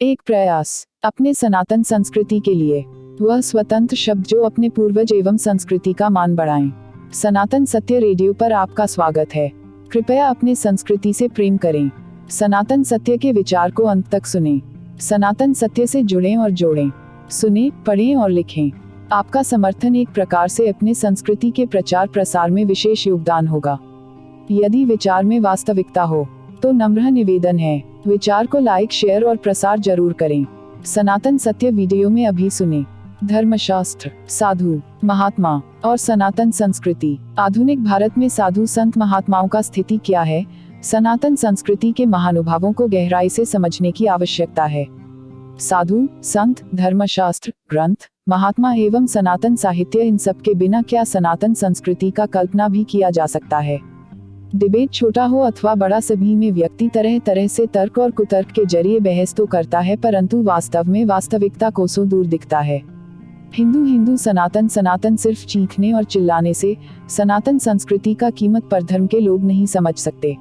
एक प्रयास अपने सनातन संस्कृति के लिए, वह स्वतंत्र शब्द जो अपने पूर्वज एवं संस्कृति का मान बढ़ाएं। सनातन सत्य रेडियो पर आपका स्वागत है। कृपया अपने संस्कृति से प्रेम करें। सनातन सत्य के विचार को अंत तक सुनें। सनातन सत्य से जुड़ें और जोड़ें। सुनें, पढ़ें और लिखें। आपका समर्थन एक प्रकार से अपने संस्कृति के प्रचार प्रसार में विशेष योगदान होगा। यदि विचार में वास्तविकता हो तो नम्र निवेदन है, विचार को लाइक, शेयर और प्रसार जरूर करें। सनातन सत्य वीडियो में अभी सुने। धर्मशास्त्र, साधु, महात्मा और सनातन संस्कृति। आधुनिक भारत में साधु संत महात्माओं का स्थिति क्या है? सनातन संस्कृति के महानुभावों को गहराई से समझने की आवश्यकता है। साधु, संत, धर्मशास्त्र, ग्रंथ, महात्मा एवं सनातन साहित्य, इन सब के बिना क्या सनातन संस्कृति का कल्पना भी किया जा सकता है? डिबेट छोटा हो अथवा बड़ा, सभी में व्यक्ति तरह तरह से तर्क और कुतर्क के जरिए बहस तो करता है, परंतु वास्तव में वास्तविकता कोसों दूर दिखता है। हिंदू हिंदू, सनातन सनातन सिर्फ चीखने और चिल्लाने से सनातन संस्कृति का कीमत पर धर्म के लोग नहीं समझ सकते।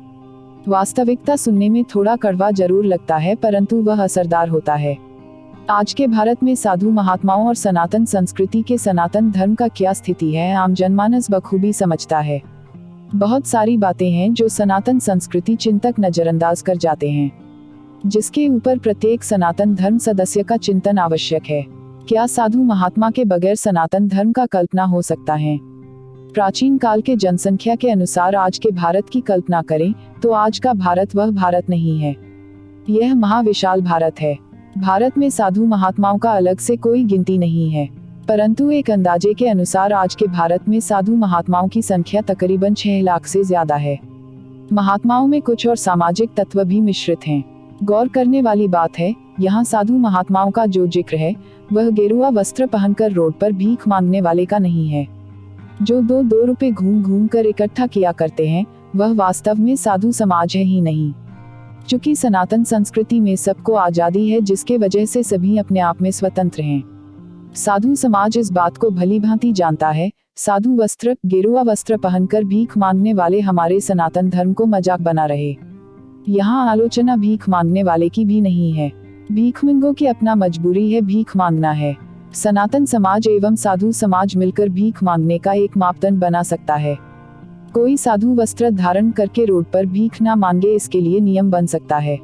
वास्तविकता सुनने में थोड़ा कड़वा जरूर लगता है, परंतु वह असरदार होता है। आज के भारत में साधु महात्माओं और सनातन संस्कृति के, सनातन धर्म का क्या स्थिति है, आम जनमानस बखूबी समझता है। बहुत सारी बातें हैं जो सनातन संस्कृति चिंतक नजरअंदाज कर जाते हैं, जिसके ऊपर प्रत्येक सनातन धर्म सदस्य का चिंतन आवश्यक है। क्या साधु महात्मा के बगैर सनातन धर्म का कल्पना हो सकता है? प्राचीन काल के जनसंख्या के अनुसार आज के भारत की कल्पना करें तो आज का भारत वह भारत नहीं है। यह महाविशाल भारत है। भारत में साधु महात्माओं का अलग से कोई गिनती नहीं है, परंतु एक अंदाजे के अनुसार आज के भारत में साधु महात्माओं की संख्या तकरीबन 6 लाख से ज्यादा है। महात्माओं में कुछ और सामाजिक तत्व भी मिश्रित हैं। गौर करने वाली बात है, यहाँ साधु महात्माओं का जो जिक्र है वह गेरुआ वस्त्र पहनकर रोड पर भीख मांगने वाले का नहीं है, जो 2-2 रुपए घूम घूम कर इकट्ठा किया करते हैं। वह वास्तव में साधु समाज है ही नहीं। चूंकि सनातन संस्कृति में सबको आजादी है, जिसके वजह से सभी अपने आप में स्वतंत्र हैं। साधु समाज इस बात को भली भांति जानता है। साधु वस्त्र, गेरुआ वस्त्र पहनकर भीख मांगने वाले हमारे सनातन धर्म को मजाक बना रहे। यहाँ आलोचना भीख मांगने वाले की भी नहीं है। भीखमंगों की अपना मजबूरी है, भीख मांगना है। सनातन समाज एवं साधु समाज मिलकर भीख मांगने का एक मापदंड बना सकता है। कोई साधु वस्त्र धारण करके रोड पर भीख ना मांगे, इसके लिए नियम बन सकता है।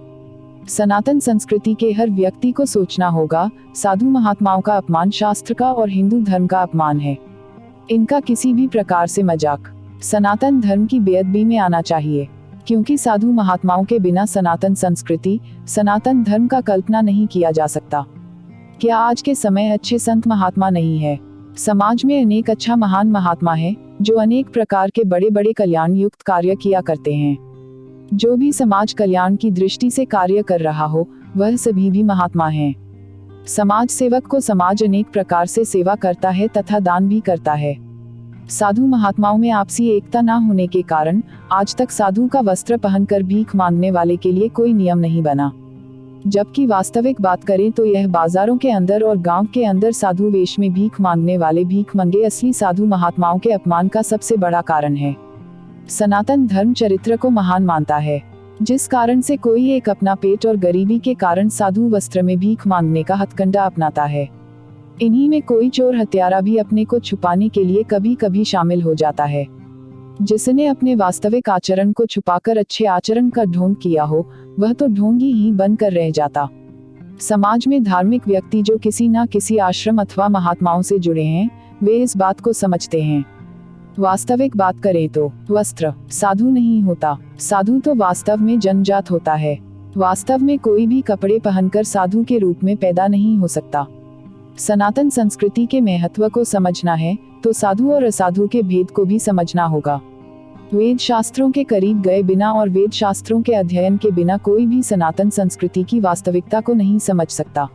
सनातन संस्कृति के हर व्यक्ति को सोचना होगा, साधु महात्माओं का अपमान शास्त्र का और हिंदू धर्म का अपमान है। इनका किसी भी प्रकार से मजाक सनातन धर्म की बेअदबी में आना चाहिए, क्योंकि साधु महात्माओं के बिना सनातन संस्कृति, सनातन धर्म का कल्पना नहीं किया जा सकता। क्या आज के समय अच्छे संत महात्मा नहीं है? समाज में अनेक अच्छा महान महात्मा है, जो अनेक प्रकार के बड़े बड़े कल्याण युक्त कार्य किया करते हैं। जो भी समाज कल्याण की दृष्टि से कार्य कर रहा हो, वह सभी भी महात्मा हैं। समाज सेवक को समाज अनेक प्रकार से सेवा करता है तथा दान भी करता है। साधु महात्माओं में आपसी एकता ना होने के कारण आज तक साधु का वस्त्र पहनकर भीख मांगने वाले के लिए कोई नियम नहीं बना। जबकि वास्तविक बात करें तो यह बाजारों के अंदर और गांव के अंदर साधु वेश में भीख मांगने वाले भीखमंगे असली साधु महात्माओं के अपमान का सबसे बड़ा कारण है। सनातन धर्म चरित्र को महान मानता है, जिस कारण से कोई एक अपना पेट और गरीबी के कारण साधु वस्त्र में भीख मांगने का हथकंडा अपनाता है। इन्हीं में कोई चोर हत्यारा भी अपने को छुपाने के लिए कभी कभी शामिल हो जाता है। जिसने अपने वास्तविक आचरण को छुपाकर अच्छे आचरण का ढोंग किया हो, वह तो ढोंगी ही बनकर रह जाता। समाज में धार्मिक व्यक्ति जो किसी न किसी आश्रम अथवा महात्माओं से जुड़े हैं, वे इस बात को समझते हैं। वास्तविक बात करें तो वस्त्र साधु नहीं होता। साधु तो वास्तव में जन्मजात होता है। वास्तव में कोई भी कपड़े पहनकर साधु के रूप में पैदा नहीं हो सकता। सनातन संस्कृति के महत्व को समझना है तो साधु और असाधु के भेद को भी समझना होगा। वेद शास्त्रों के करीब गए बिना और वेद शास्त्रों के अध्ययन के बिना कोई भी सनातन संस्कृति की वास्तविकता को नहीं समझ सकता।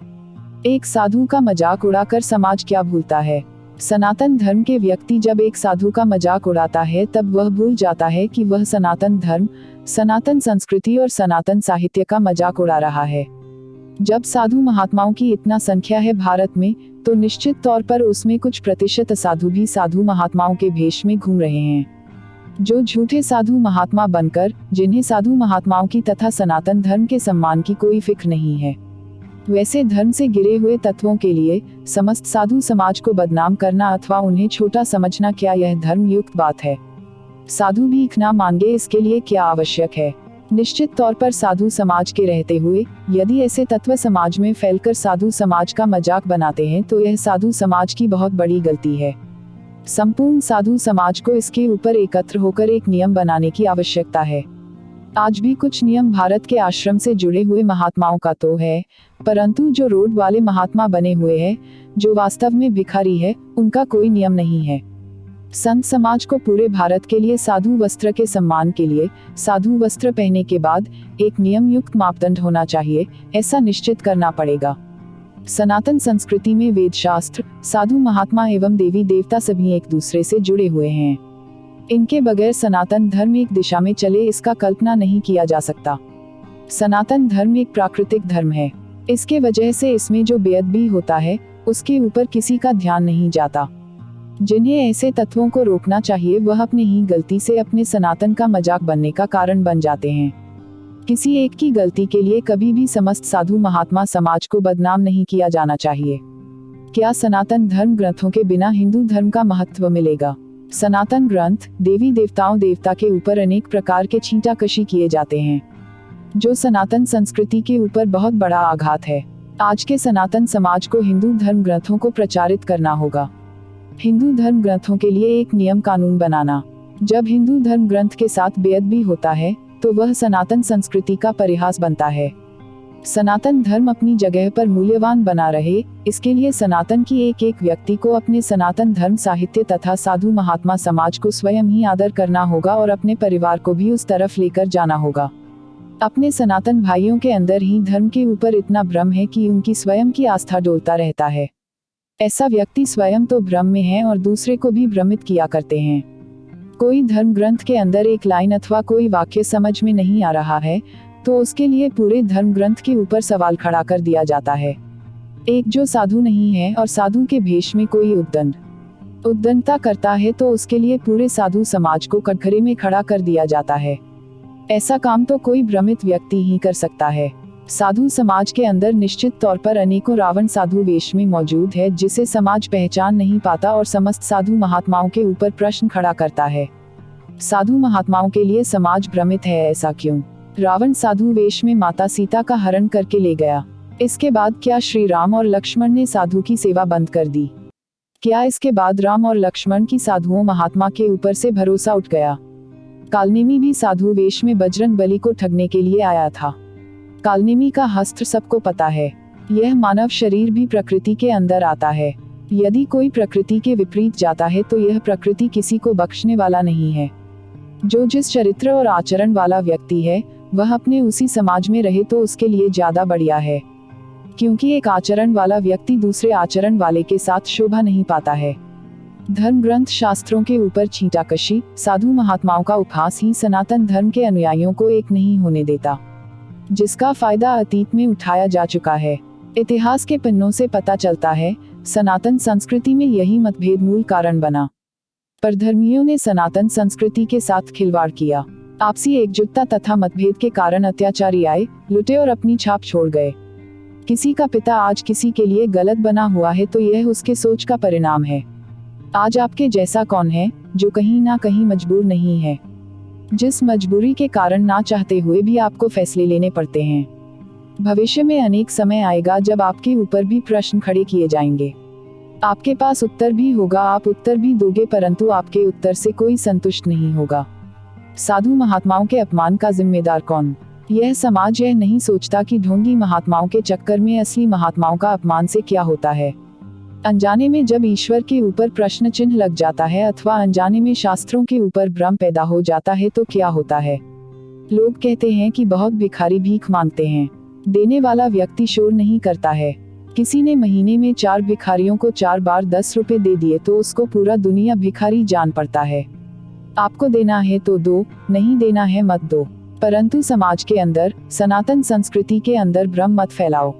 एक साधु का मजाक उड़ाकर समाज क्या भूलता है? सनातन धर्म के व्यक्ति जब एक साधु का मजाक उड़ाता है, तब वह भूल जाता है कि वह सनातन धर्म, सनातन संस्कृति और सनातन साहित्य का मजाक उड़ा रहा है। जब साधु महात्माओं की इतना संख्या है भारत में, तो निश्चित तौर पर उसमें कुछ प्रतिशत असाधु भी साधु महात्माओं के भेष में घूम रहे हैं, जो झूठे साधु महात्मा बनकर, जिन्हें साधु महात्माओं की तथा सनातन धर्म के सम्मान की कोई फिक्र नहीं है। वैसे धर्म से गिरे हुए तत्वों के लिए समस्त साधु समाज को बदनाम करना अथवा उन्हें छोटा समझना, क्या यह धर्म युक्त बात है? साधु भीख ना मांगे, इसके लिए क्या आवश्यक है? निश्चित तौर पर साधु समाज के रहते हुए यदि ऐसे तत्व समाज में फैलकर साधु समाज का मजाक बनाते हैं तो यह साधु समाज की बहुत बड़ी गलती है। संपूर्ण साधु समाज को इसके ऊपर एकत्र होकर एक नियम बनाने की आवश्यकता है। आज भी कुछ नियम भारत के आश्रम से जुड़े हुए महात्माओं का तो है, परंतु जो रोड वाले महात्मा बने हुए हैं, जो वास्तव में भिखारी है, उनका कोई नियम नहीं है। संत समाज को पूरे भारत के लिए साधु वस्त्र के सम्मान के लिए साधु वस्त्र पहनने के बाद एक नियम युक्त मापदंड होना चाहिए, ऐसा निश्चित करना पड़ेगा। सनातन संस्कृति में वेद शास्त्र, साधु महात्मा एवं देवी देवता सभी एक दूसरे से जुड़े हुए हैं। इनके बगैर सनातन धर्म एक दिशा में चले, इसका कल्पना नहीं किया जा सकता। सनातन धर्म एक प्राकृतिक धर्म है, इसके वजह से इसमें जो बेअदबी होता है उसके ऊपर किसी का ध्यान नहीं जाता। जिन्हें ऐसे तत्वों को रोकना चाहिए वह अपनी ही गलती से अपने सनातन का मजाक बनने का कारण बन जाते हैं। किसी एक की गलती के लिए कभी भी समस्त साधु महात्मा समाज को बदनाम नहीं किया जाना चाहिए। क्या सनातन धर्म ग्रंथों के बिना हिंदू धर्म का महत्व मिलेगा? सनातन ग्रंथ देवी देवताओं देवता के ऊपर अनेक प्रकार के छींटाकशी किए जाते हैं, जो सनातन संस्कृति के ऊपर बहुत बड़ा आघात है। आज के सनातन समाज को हिंदू धर्म ग्रंथों को प्रचारित करना होगा। हिंदू धर्म ग्रंथों के लिए एक नियम कानून बनाना। जब हिंदू धर्म ग्रंथ के साथ बेअदबी होता है तो वह सनातन संस्कृति का परिहास बनता है। सनातन धर्म अपनी जगह पर मूल्यवान बना रहे, इसके लिए सनातन की एक एक व्यक्ति को अपने सनातन धर्म साहित्य तथा साधु महात्मा समाज को स्वयं ही आदर करना होगा और अपने परिवार को भी उस तरफ लेकर जाना होगा। अपने सनातन भाइयों के अंदर ही धर्म के ऊपर इतना भ्रम है कि उनकी स्वयं की आस्था डोलता रहता है। ऐसा व्यक्ति स्वयं तो भ्रम में है और दूसरे को भी भ्रमित किया करते हैं। कोई धर्म ग्रंथ के अंदर एक लाइन अथवा कोई वाक्य समझ में नहीं आ रहा है तो उसके लिए पूरे धर्म ग्रंथ के ऊपर सवाल खड़ा कर दिया जाता है। एक जो साधु नहीं है और साधु के भेष में कोई उद्दंडता करता है तो उसके लिए पूरे साधु समाज को कटघरे में खड़ा कर दिया जाता है। ऐसा काम तो कोई भ्रमित व्यक्ति ही कर सकता है। साधु समाज के अंदर निश्चित तौर पर अनेकों रावण साधु वेश में मौजूद है, जिसे समाज पहचान नहीं पाता और समस्त साधु महात्माओं के ऊपर प्रश्न खड़ा करता है। साधु महात्माओं के लिए समाज भ्रमित है, ऐसा क्यों? रावण साधु वेश में माता सीता का हरण करके ले गया। इसके बाद क्या श्री राम और लक्ष्मण ने साधु की सेवा बंद कर दी? क्या इसके बाद राम और लक्ष्मण की साधुओं महात्मा के ऊपर से भरोसा उठ गया? कालनेमी भी साधु वेश में बजरंग बली को ठगने के लिए आया था। कालनेमी का हस्त्र सबको पता है। यह मानव शरीर भी प्रकृति के अंदर आता है। यदि कोई प्रकृति के विपरीत जाता है तो यह प्रकृति किसी को बख्शने वाला नहीं है। जो जिस चरित्र और आचरण वाला व्यक्ति है वह अपने उसी समाज में रहे तो उसके लिए ज्यादा बढ़िया है, क्योंकि एक आचरण वाला व्यक्ति दूसरे आचरण वाले के साथ शोभा नहीं पाता है। धर्म ग्रंथ शास्त्रों के ऊपर छींटाकशी, साधु महात्माओं का उपहास ही सनातन धर्म के अनुयायियों को एक नहीं होने देता, जिसका फायदा अतीत में उठाया जा चुका है। इतिहास के पन्नों से पता चलता है सनातन संस्कृति में यही मतभेद मूल कारण बना। परधर्मियों ने सनातन संस्कृति के साथ खिलवाड़ किया। आपसी एकजुटता तथा मतभेद के कारण अत्याचारी आए, लुटे और अपनी छाप छोड़ गए। किसी का पिता आज किसी के लिए गलत बना हुआ है तो यह उसके सोच का परिणाम है। आज आपके जैसा कौन है जो कहीं ना कहीं मजबूर नहीं है, जिस मजबूरी के कारण ना चाहते हुए भी आपको फैसले लेने पड़ते हैं। भविष्य में अनेक समय आएगा जब आपके ऊपर भी प्रश्न खड़े किए जाएंगे। आपके पास उत्तर भी होगा, आप उत्तर भी दोगे, परंतु आपके उत्तर से कोई संतुष्ट नहीं होगा। साधु महात्माओं के अपमान का जिम्मेदार कौन? यह समाज यह नहीं सोचता कि ढोंगी महात्माओं के चक्कर में असली महात्माओं का अपमान से क्या होता है। अनजाने में जब ईश्वर के ऊपर प्रश्न चिन्ह लग जाता है अथवा अनजाने में शास्त्रों के ऊपर भ्रम पैदा हो जाता है तो क्या होता है? लोग कहते हैं कि बहुत भिखारी भीख मांगते हैं। देने वाला व्यक्ति शोर नहीं करता है। किसी ने महीने में 4 भिखारियों को 4 बार 10 रुपए दे दिए तो उसको पूरा दुनिया भिखारी जान पड़ता है। आपको देना है तो दो, नहीं देना है मत दो। परंतु समाज के अंदर, सनातन संस्कृति के अंदर भ्रम मत फैलाओ।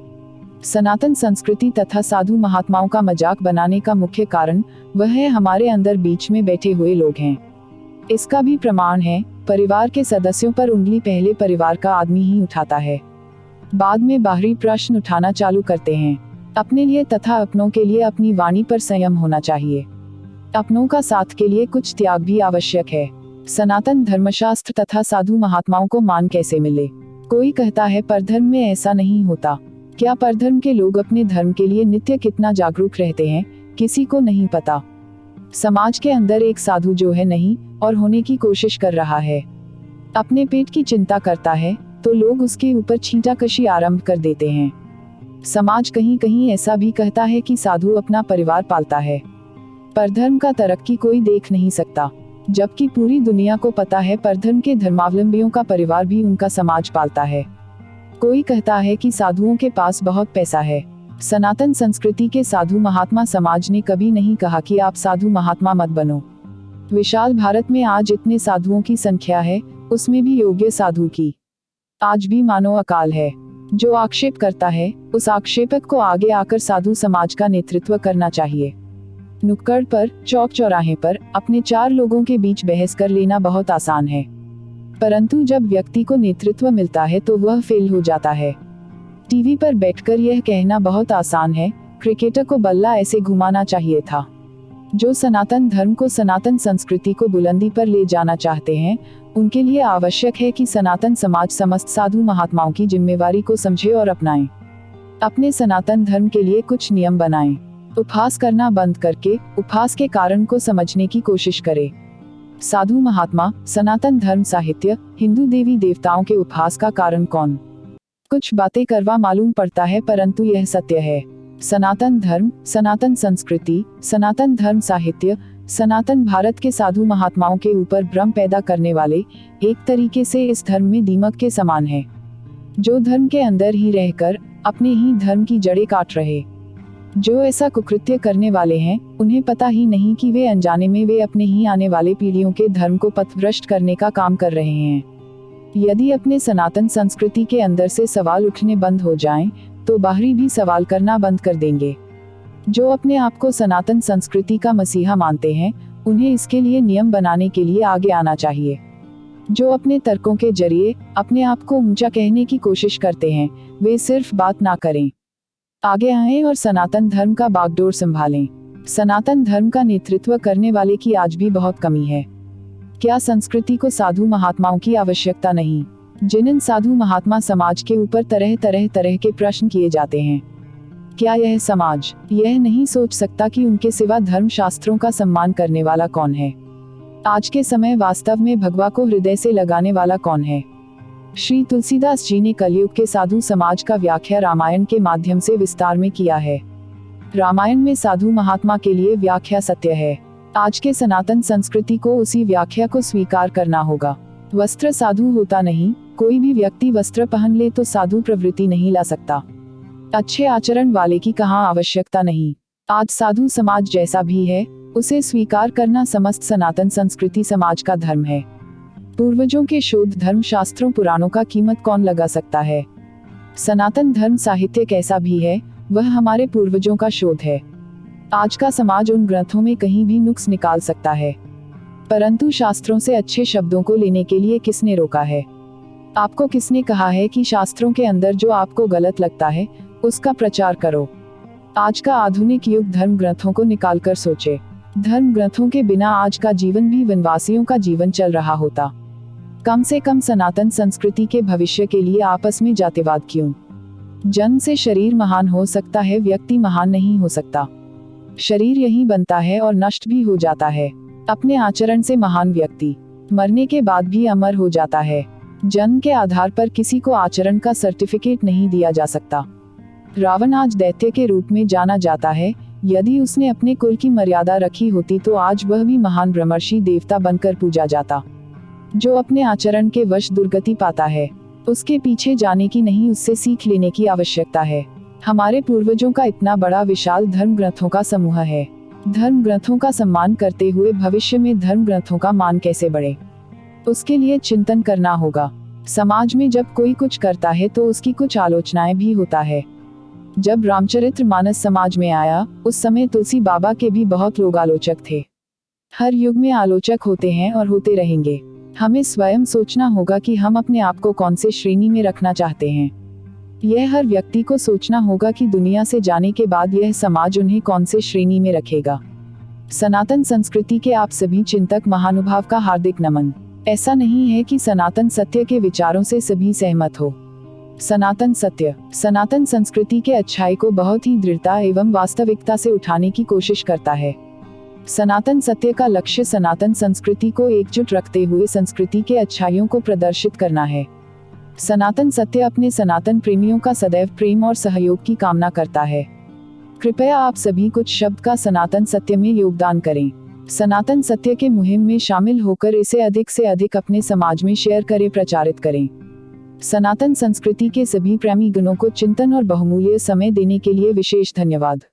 सनातन संस्कृति तथा साधु महात्माओं का मजाक बनाने का मुख्य कारण वह है हमारे अंदर बीच में बैठे हुए लोग हैं। इसका भी प्रमाण है, परिवार के सदस्यों पर उंगली पहले परिवार का आदमी ही उठाता है। बाद में बाहरी प्रश्न उठाना चालू करते हैं। अपने लिए तथा अपनों के लिए अपनी वाणी पर संयम होना चाहिए। अपनों का साथ के लिए कुछ त्याग भी आवश्यक है। सनातन धर्मशास्त्र तथा साधु महात्माओं को मान कैसे मिले? कोई कहता है परधर्म में ऐसा नहीं होता। क्या परधर्म के लोग अपने धर्म के लिए नित्य कितना जागरूक रहते हैं, किसी को नहीं पता। समाज के अंदर एक साधु जो है नहीं और होने की कोशिश कर रहा है, अपने पेट की चिंता करता है, तो लोग उसके ऊपर छींटाकशी आरंभ कर देते हैं। समाज कहीं कहीं ऐसा भी कहता है कि साधु अपना परिवार पालता है, परधर्म का तरक्की कोई देख नहीं सकता, जबकि पूरी दुनिया को पता है परधर्म के धर्मावलंबियों का परिवार भी उनका समाज पालता है। कोई कहता है कि साधुओं के पास बहुत पैसा है। सनातन संस्कृति के साधु महात्मा समाज ने कभी नहीं कहा कि आप साधु महात्मा मत बनो। विशाल भारत में आज इतने साधुओं की संख्या है, उसमें भी योग्य साधु की आज भी मानो अकाल है। जो आक्षेप करता है, उस आक्षेपक को आगे आकर साधु समाज का नेतृत्व करना चाहिए। नुक्कड़ पर, चौक चौराहे पर अपने चार लोगों के बीच बहस कर लेना बहुत आसान है, परंतु जब व्यक्ति को नेतृत्व मिलता है तो वह फेल हो जाता है। टीवी पर बैठकर यह कहना बहुत आसान है, क्रिकेटर को बल्ला ऐसे घुमाना चाहिए था। जो सनातन धर्म को, सनातन संस्कृति को बुलंदी पर ले जाना चाहते हैं, उनके लिए आवश्यक है कि सनातन समाज समस्त साधु महात्माओं की जिम्मेवारी को समझे और अपनाएं। अपने सनातन धर्म के लिए कुछ नियम बनाएं। उपहास करना बंद करके उपहास के कारण को समझने की कोशिश करे। साधु महात्मा, सनातन धर्म साहित्य, हिंदू देवी देवताओं के उपहास का कारण कौन? कुछ बातें करवा मालूम पड़ता है, परंतु यह सत्य है। सनातन धर्म, सनातन संस्कृति, सनातन धर्म साहित्य, सनातन भारत के साधु महात्माओं के ऊपर भ्रम पैदा करने वाले एक तरीके से इस धर्म में दीमक के समान है, जो धर्म के अंदर ही रहकर अपने ही धर्म की जड़ें काट रहे। जो ऐसा कुकृत्य करने वाले हैं, उन्हें पता ही नहीं कि वे अनजाने में वे अपने ही आने वाले पीढ़ियों के धर्म को पथभ्रष्ट करने का काम कर रहे हैं। यदि अपने सनातन संस्कृति के अंदर से सवाल उठने बंद हो जाएं, तो बाहरी भी सवाल करना बंद कर देंगे। जो अपने आप को सनातन संस्कृति का मसीहा मानते हैं, उन्हें इसके लिए नियम बनाने के लिए आगे आना चाहिए। जो अपने तर्कों के जरिए अपने आप को ऊंचा कहने की कोशिश करते हैं, वे सिर्फ बात ना करें, आगे आएं और सनातन धर्म का बागडोर संभालें। सनातन धर्म का नेतृत्व करने वाले की आज भी बहुत कमी है। क्या संस्कृति को साधु महात्माओं की आवश्यकता नहीं? जिन साधु महात्मा समाज के ऊपर तरह तरह के प्रश्न किए जाते हैं, क्या यह समाज यह नहीं सोच सकता कि उनके सिवा धर्म शास्त्रों का सम्मान करने वाला कौन है? आज के समय वास्तव में भगवा को हृदय से लगाने वाला कौन है? श्री तुलसीदास जी ने कलयुग के साधु समाज का व्याख्या रामायण के माध्यम से विस्तार में किया है। रामायण में साधु महात्मा के लिए व्याख्या सत्य है। आज के सनातन संस्कृति को उसी व्याख्या को स्वीकार करना होगा। वस्त्र साधु होता नहीं, कोई भी व्यक्ति वस्त्र पहन ले तो साधु प्रवृत्ति नहीं ला सकता। अच्छे आचरण वाले की कहाँ आवश्यकता नहीं। आज साधु समाज जैसा भी है, उसे स्वीकार करना समस्त सनातन संस्कृति समाज का धर्म है। पूर्वजों के शोध धर्म शास्त्रों पुराणों का कीमत कौन लगा सकता है? सनातन धर्म साहित्य कैसा भी है, वह हमारे पूर्वजों का शोध है। आज का समाज उन ग्रंथों में कहीं भी नुक्स निकाल सकता है, परंतु शास्त्रों से अच्छे शब्दों को लेने के लिए किसने रोका है? आपको किसने कहा है कि शास्त्रों के अंदर जो आपको गलत लगता है उसका प्रचार करो? आज का आधुनिक युग धर्म ग्रंथों को निकालकर सोचे। धर्म ग्रंथों के बिना आज का जीवन भी वनवासियों का जीवन चल रहा होता। कम से कम सनातन संस्कृति के भविष्य के लिए आपस में जातिवाद क्यों? जन्म से शरीर महान हो सकता है, व्यक्ति महान नहीं हो सकता। शरीर यही बनता है और नष्ट भी हो जाता है। अपने आचरण से महान व्यक्ति मरने के बाद भी अमर हो जाता है। जन्म के आधार पर किसी को आचरण का सर्टिफिकेट नहीं दिया जा सकता। रावण आज दैत्य के रूप में जाना जाता है। यदि उसने अपने कुल की मर्यादा रखी होती तो आज वह भी महान ब्रह्मर्षि देवता बनकर पूजा जाता। जो अपने आचरण के वश दुर्गति पाता है, उसके पीछे जाने की नहीं, उससे सीख लेने की आवश्यकता है। हमारे पूर्वजों का इतना बड़ा विशाल धर्म ग्रंथों का समूह है। धर्म ग्रंथों का सम्मान करते हुए भविष्य में धर्म ग्रंथों का मान कैसे बढ़े, उसके लिए चिंतन करना होगा। समाज में जब कोई कुछ करता है तो उसकी कुछ आलोचनाएं भी होता है। जब रामचरितमानस समाज में आया, उस समय तुलसी बाबा के भी बहुत लोग आलोचक थे। हर युग में आलोचक होते हैं और होते रहेंगे। हमें स्वयं सोचना होगा कि हम अपने आप को कौन से श्रेणी में रखना चाहते हैं। यह हर व्यक्ति को सोचना होगा कि दुनिया से जाने के बाद यह समाज उन्हें कौन से श्रेणी में रखेगा। सनातन संस्कृति के आप सभी चिंतक महानुभाव का हार्दिक नमन। ऐसा नहीं है कि सनातन सत्य के विचारों से सभी सहमत हो। सनातन सत्य सनातन संस्कृति के अच्छाई को बहुत ही दृढ़ता एवं वास्तविकता से उठाने की कोशिश करता है। सनातन सत्य का लक्ष्य सनातन संस्कृति को एकजुट रखते हुए संस्कृति के अच्छाइयों को प्रदर्शित करना है। सनातन सत्य अपने सनातन प्रेमियों का सदैव प्रेम और सहयोग की कामना करता है। कृपया आप सभी कुछ शब्द का सनातन सत्य में योगदान करें। सनातन सत्य के मुहिम में शामिल होकर इसे अधिक से अधिक अपने समाज में शेयर करें, प्रचारित करें। सनातन संस्कृति के सभी प्रेमी गणों को चिंतन और बहुमूल्य समय देने के लिए विशेष धन्यवाद।